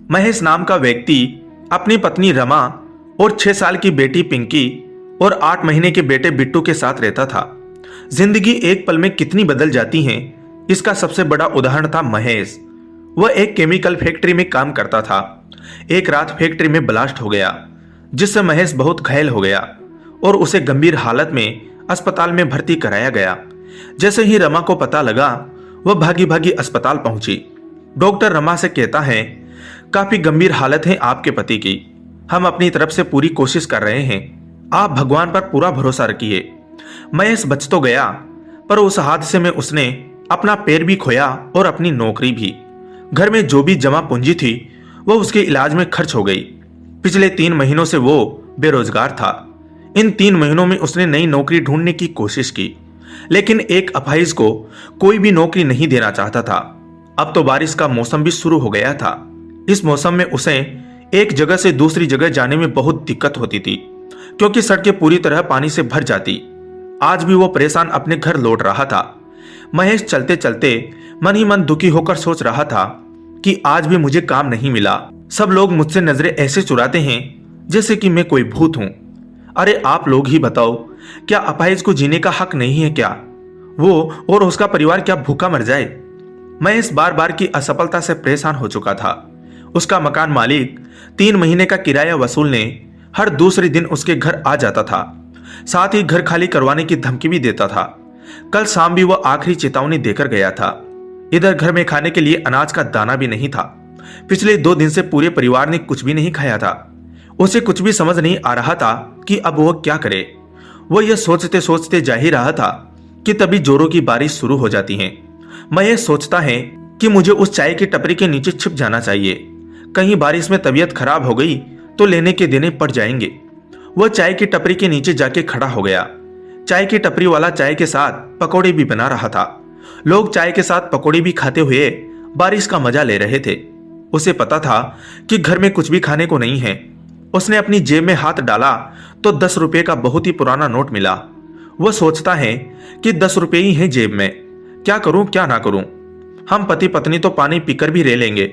महेश नाम का व्यक्ति अपनी पत्नी रमा और 6 साल की बेटी पिंकी और 8 महीने के बेटे बिट्टू के साथ रहता था। जिंदगी एक पल में कितनी बदल जाती है, इसका सबसे बड़ा उदाहरण था महेश। वह एक केमिकल फैक्ट्री में काम करता था। एक रात फैक्ट्री में ब्लास्ट हो गया, जिससे महेश बहुत घायल हो गया और उसे गंभीर हालत में अस्पताल में भर्ती कराया गया। जैसे ही रमा को पता लगा, वह भागी भागी अस्पताल पहुंची। डॉक्टर रमा से कहता है, काफी गंभीर हालत है आपके पति की, हम अपनी तरफ से पूरी कोशिश कर रहे हैं, आप भगवान पर पूरा भरोसा रखिए। महेश बच तो गया, पर उस हादसे में उसने अपना पैर भी खोया और अपनी नौकरी भी। घर में जो भी जमा पूंजी थी वह उसके इलाज में खर्च हो गई। पिछले 3 महीनों से वो बेरोजगार था। इन 3 महीनों में उसने नई नौकरी ढूंढने की कोशिश की, लेकिन एक अपाहिज को कोई भी नौकरी नहीं देना चाहता था। अब तो बारिश का मौसम भी शुरू हो गया था। इस मौसम में उसे एक जगह से दूसरी जगह जाने में बहुत दिक्कत होती थी, क्योंकि सड़कें पूरी तरह पानी से भर जाती। आज भी वो परेशान अपने घर लौट रहा था। महेश चलते चलते मन ही मन दुखी होकर सोच रहा था कि आज भी मुझे काम नहीं मिला। सब लोग मुझसे नजरें ऐसे चुराते हैं जैसे कि मैं कोई भूत हूं। अरे आप लोग ही बताओ, क्या अपाहिज को जीने का हक नहीं है क्या? वो और उसका परिवार क्या भूखा मर जाए? महेश बार बार की असफलता से परेशान हो चुका था। उसका मकान मालिक 3 महीने का किराया वसूलने हर दूसरे दिन उसके घर आ जाता था। साथ ही घर खाली करवाने की धमकी भी देता था। कल शाम भी वह आखिरी चेतावनी देकर गया था। इधर घर में खाने के लिए अनाज का दाना भी नहीं था। पिछले 2 दिन से पूरे परिवार ने कुछ भी नहीं खाया था। उसे कुछ भी समझ नहीं आ रहा था कि अब वह क्या करे। वह यह सोचते सोचते जा ही रहा था कि तभी जोरों की बारिश शुरू हो जाती है। महेश सोचता है कि मुझे उस चाय की टपरी के नीचे छिप जाना चाहिए। कहीं बारिश में तबीयत खराब हो गई तो लेने के देने पड़ जाएंगे। वह चाय की टपरी के नीचे जाके खड़ा हो गया। चाय की टपरी वाला चाय के साथ पकौड़े भी बना रहा था। लोग चाय के साथ पकौड़े भी खाते हुए बारिश का मजा ले रहे थे। उसे पता था कि घर में कुछ भी खाने को नहीं है। उसने अपनी जेब में हाथ डाला तो 10 रुपए का बहुत ही पुराना नोट मिला। वह सोचता है कि 10 रुपए ही हैं जेब में, क्या करूं क्या ना करूं। हम पति पत्नी तो पानी पीकर भी रह लेंगे,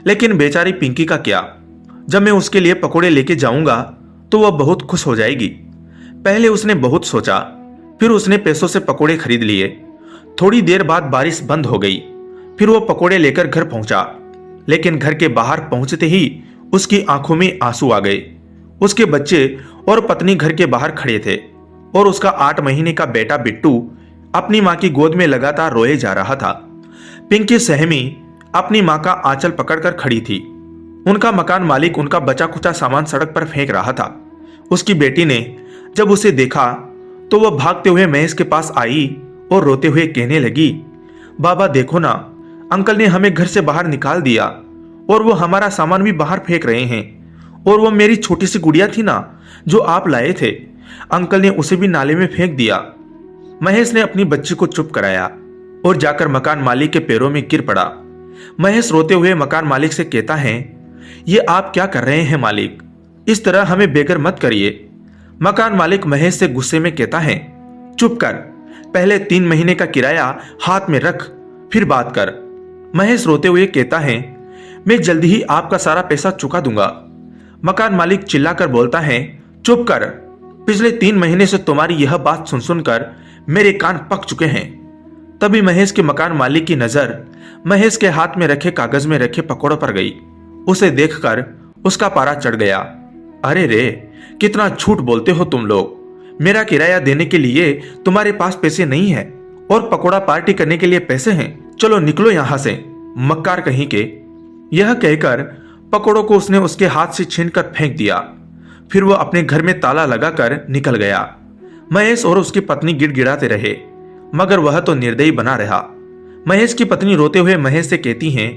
लेकिन बेचारी पिंकी का क्या? जब मैं उसके लिए पकौड़े लेके जाऊंगा तो वह बहुत खुश हो जाएगी। पहले उसने बहुत सोचा, फिर उसने पैसों से पकौड़े खरीद लिए। थोड़ी देर बाद बारिश बंद हो गई। फिर वो पकौड़े लेकर घर पहुंचा, लेकिन घर के बाहर पहुंचते ही उसकी आंखों में आंसू आ गए। उसके बच्चे और पत्नी घर के बाहर खड़े थे और उसका 8 महीने का बेटा बिट्टू अपनी मां की गोद में लगातार रोए जा रहा था। पिंकी सहमी अपनी मां का आंचल पकड़कर खड़ी थी। उनका मकान मालिक उनका बचा खुचा सामान सड़क पर फेंक रहा था। उसकी बेटी ने जब उसे देखा तो वह भागते हुए महेश के पास आई और रोते हुए कहने लगी, बाबा देखो ना, अंकल ने हमें घर से बाहर निकाल दिया और वो हमारा सामान भी बाहर फेंक रहे हैं। और वो मेरी छोटी सी गुड़िया थी ना जो आप लाए थे, अंकल ने उसे भी नाले में फेंक दिया। महेश ने अपनी बच्ची को चुप कराया और जाकर मकान मालिक के पैरों में गिर पड़ा। महेश रोते हुए मकान मालिक से कहता है, ये आप क्या कर रहे हैं मालिक, इस तरह हमें बेघर मत करिए। मकान मालिक महेश से गुस्से में कहता है, चुप कर, पहले 3 महीने का किराया हाथ में रख, फिर बात कर। महेश रोते हुए कहता है, मैं जल्दी ही आपका सारा पैसा चुका दूंगा। मकान मालिक चिल्लाकर बोलता है, चुप कर, पिछले 3 महीने से तुम्हारी यह बात सुन सुनकर मेरे कान पक चुके हैं। तभी महेश के मकान मालिक की नजर महेश के हाथ में रखे कागज में रखे पकौड़ों पर गई। उसे देखकर उसका पारा चढ़ गया। अरे रे, कितना झूठ बोलते हो तुम लोग। मेरा किराया देने के लिए तुम्हारे पास पैसे नहीं है और पकोड़ा पार्टी करने के लिए पैसे हैं। चलो निकलो यहां से, मक्कार कहीं के। यह कहकर पकोड़ों को उसने उसके हाथ से छीनकर फेंक दिया। फिर वह अपने घर में ताला लगाकर निकल गया। महेश और उसकी पत्नी गिड़गिड़ाते रहे, मगर वह तो निर्दयी बना रहा। महेश की पत्नी रोते हुए महेश से कहती हैं,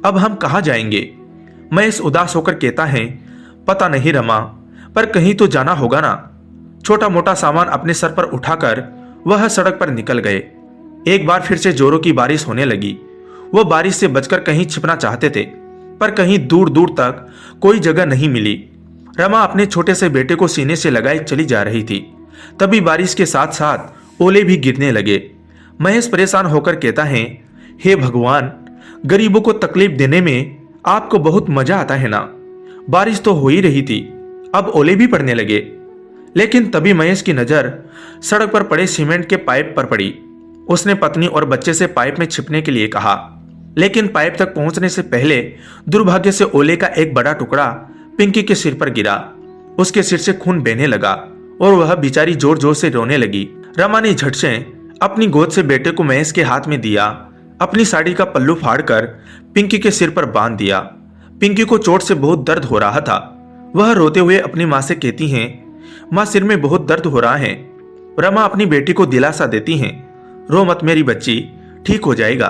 अब हम कहां जाएंगे? महेश उदास होकर कहता है, पता नहीं रमा, पर कहीं तो जाना होगा ना। छोटा मोटा सामान अपने सर पर उठाकर वह सड़क पर निकल गए। एक बार फिर से जोरों की बारिश होने लगी। वह बारिश से बचकर कहीं छिपना चाहते थे, पर कहीं दूर दूर तक कोई जगह नहीं मिली। रमा अपने छोटे से बेटे को सीने से लगाए चली जा रही थी। तभी बारिश के साथ साथ ओले भी गिरने लगे। महेश परेशान होकर कहता है, हे भगवान, गरीबों को तकलीफ देने में आपको बहुत मजा आता है ना? बारिश तो हो ही रही थी, अब ओले भी पड़ने लगे। लेकिन तभी महेश की नजर सड़क पर पड़े सीमेंट के पाइप पर पड़ी। उसने पत्नी और बच्चे से पाइप में छिपने के लिए कहा, लेकिन पाइप तक पहुंचने से पहले दुर्भाग्य से ओले का एक बड़ा टुकड़ा पिंकी के सिर पर गिरा। उसके सिर से खून बहने लगा और वह बेचारी जोर जोर से रोने लगी। रमा ने झट से अपनी गोद से बेटे को महेश के हाथ में दिया, अपनी साड़ी का पल्लू फाड़कर पिंकी के सिर पर बांध दिया। पिंकी को चोट से बहुत दर्द हो रहा था। वह रोते हुए अपनी माँ से कहती हैं, माँ सिर में बहुत दर्द हो रहा है। रमा अपनी बेटी को दिलासा देती हैं, रो मत मेरी बच्ची, ठीक हो जाएगा।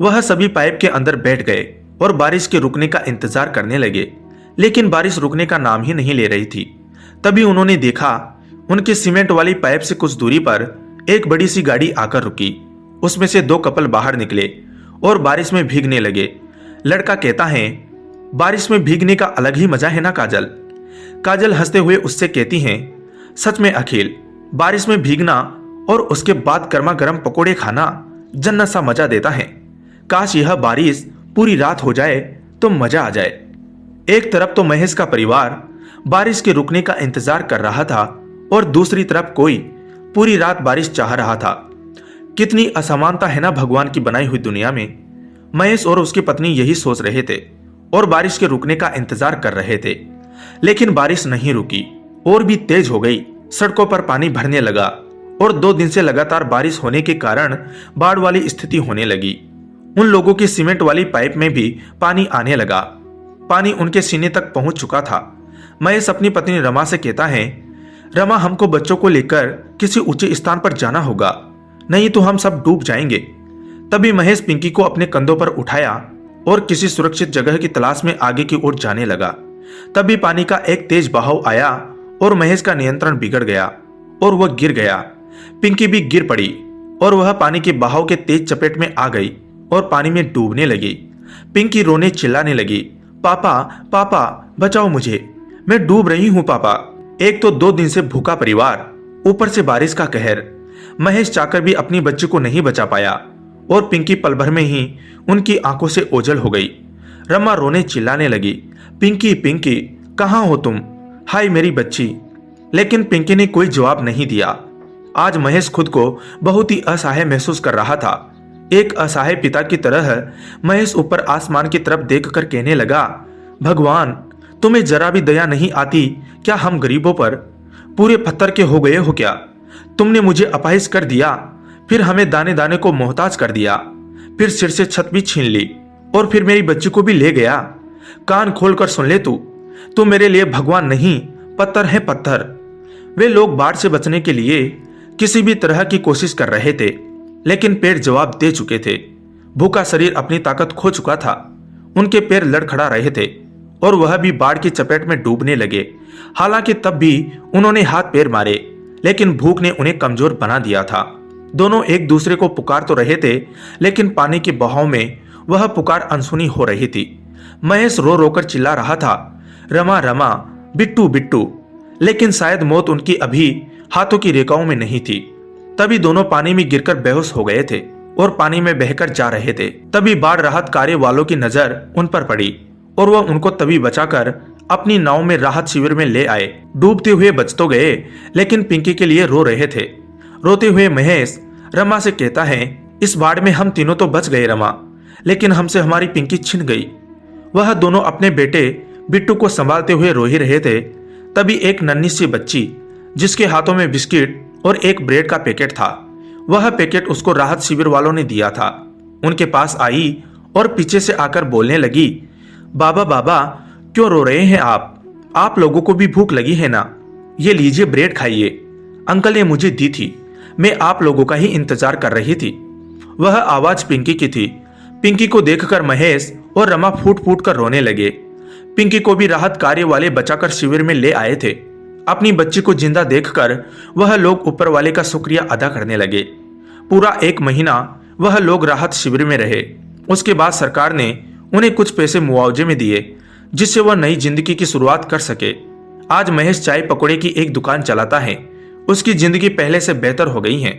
वह सभी पाइप के अंदर बैठ गए और बारिश के रुकने का इंतजार करने लगे, लेकिन बारिश रुकने का नाम ही नहीं ले रही थी। तभी उन्होंने देखा, उनके सीमेंट वाली पाइप से कुछ दूरी पर एक बड़ी सी गाड़ी आकर रुकी। उसमें से दो कपल बाहर निकले और बारिश में भीगने लगे। लड़का कहता है, बारिश में भीगने का अलग ही मजा है ना काजल। काजल हंसते हुए उससे कहती हैं, सच में अखिल, बारिश में भीगना और उसके बाद गर्मा गर्म पकोड़े खाना जन्नत सा मजा देता है। काश यह बारिश पूरी रात हो जाए तो मजा आ जाए। एक तरफ तो महेश का परिवार बारिश के रुकने का इंतजार कर रहा था और दूसरी तरफ कोई पूरी रात बारिश चाह रहा था। कितनी असमानता है ना भगवान की बनाई हुई दुनिया में। महेश और उसकी पत्नी यही सोच रहे थे और बारिश के रुकने का इंतजार कर रहे थे, लेकिन बारिश नहीं रुकी और भी तेज हो गई। सड़कों पर पानी भरने लगा और 2 दिन से लगातार बारिश होने के कारण बाढ़ वाली स्थिति होने लगी। उन लोगों की सीमेंट वाली पाइप में भी पानी आने लगा। पानी उनके सीने तक पहुंच चुका था। महेश अपनी पत्नी रमा से कहता है, रमा हमको बच्चों को लेकर किसी ऊंचे स्थान पर जाना होगा, नहीं तो हम सब डूब जाएंगे। तभी महेश पिंकी को अपने कंधों पर उठाया और किसी सुरक्षित जगह की तलाश में आगे की ओर जाने लगा। तभी पानी का एक तेज बहाव आया और महेश का नियंत्रण बिगड़ गया और वह गिर गया। पिंकी भी गिर पड़ी और वह पानी के बहाव के तेज चपेट में आ गई और पानी में डूबने लगी। पिंकी रोने चिल्लाने लगी, पापा पापा बचाओ मुझे, मैं डूब रही हूँ पापा। एक तो 2 दिन से भूखा परिवार, ऊपर से बारिश का कहर। महेश चाहकर भी अपनी बच्ची को नहीं बचा पाया और पिंकी पल भर में ही उनकी आंखों से ओझल हो गई। रमा रोने चिल्लाने लगी, पिंकी पिंकी कहाँ हो तुम, हाय मेरी बच्ची। लेकिन पिंकी ने कोई जवाब नहीं दिया। आज महेश खुद को बहुत ही असहाय महसूस कर रहा था। एक असहाय पिता की तरह महेश ऊपर आसमान की तरफ देखकर कहने लगा, भगवान तुम्हें जरा भी दया नहीं आती क्या हम गरीबों पर? पूरे पत्थर के हो गए हो क्या? तुमने मुझे अपाहिज कर दिया, फिर हमें दाने दाने को मोहताज कर दिया, फिर सिर से छत भी छीन ली और फिर मेरी बच्ची को भी ले गया। कान खोलकर सुन ले तू मेरे लिए भगवान नहीं, पत्थर है पत्थर। वे लोग बाढ़ से बचने के लिए किसी भी तरह की कोशिश कर रहे थे, लेकिन पेड़ जवाब दे चुके थे। भूखा शरीर अपनी ताकत खो चुका था। उनके पैर लड़खड़ा रहे थे और वह भी बाढ़ की चपेट में डूबने लगे। हालांकि तब भी उन्होंने हाथ पैर मारे, लेकिन भूख ने उन्हें कमजोर बना दिया था। दोनों एक दूसरे को पुकार तो रहे थे, लेकिन पानी के बहाव में वह पुकार अनसुनी हो रही थी। महेश रो रोकर चिल्ला रहा था, रमा रमा बिट्टू बिट्टू, लेकिन शायद मौत उनकी अभी हाथों की रेखाओं में नहीं थी। तभी दोनों पानी में गिरकर बेहोश हो गए थे और पानी में बहकर जा रहे थे। तभी बाढ़ राहत कार्य वालों की नजर उन पर पड़ी और वह उनको तभी बचाकर अपनी नाव में राहत शिविर में ले आए। डूबते हुए बच तो गए, लेकिन पिंकी के लिए रो रहे थे। रोते हुए महेश रमा से कहता है, इस बाढ़ में हम तीनों तो बच गए रमा, लेकिन हमसे हमारी पिंकी छिन गई। वह दोनों अपने बेटे बिट्टू को संभालते हुए रो ही रहे थे। तभी एक नन्ही सी बच्ची, जिसके हाथों में बिस्किट और एक ब्रेड का पैकेट था, वह पैकेट उसको राहत शिविर वालों ने दिया था, उनके पास आई और पीछे से आकर बोलने लगी, बाबा बाबा क्यों रो रहे हैं आप लोगों को भी भूख लगी है ना? ये लीजिए ब्रेड खाइए, अंकल ने मुझे दी थी, मैं आप लोगों का ही इंतजार कर रही थी। वह आवाज पिंकी की थी। पिंकी को देखकर महेश और रमा फूट फूट कर रोने लगे। पिंकी को भी राहत कार्य वाले बचाकर शिविर में ले आए थे। अपनी बच्ची को जिंदा देखकर वह लोग ऊपर वाले का शुक्रिया अदा करने लगे। पूरा 1 महीना वह लोग राहत शिविर में रहे। उसके बाद सरकार ने उन्हें कुछ पैसे मुआवजे में दिए, जिससे वह नई जिंदगी की शुरुआत कर सके। आज महेश चाय पकौड़े की एक दुकान चलाता है। उसकी जिंदगी पहले से बेहतर हो गई है।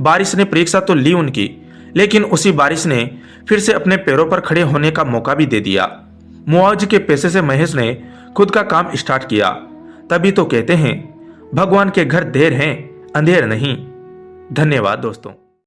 बारिश ने परीक्षा तो ली उनकी, लेकिन उसी बारिश ने फिर से अपने पैरों पर खड़े होने का मौका भी दे दिया। मुआवजे के पैसे से महेश ने खुद का काम स्टार्ट किया। तभी तो कहते हैं भगवान के घर देर हैं अंधेर नहीं। धन्यवाद दोस्तों।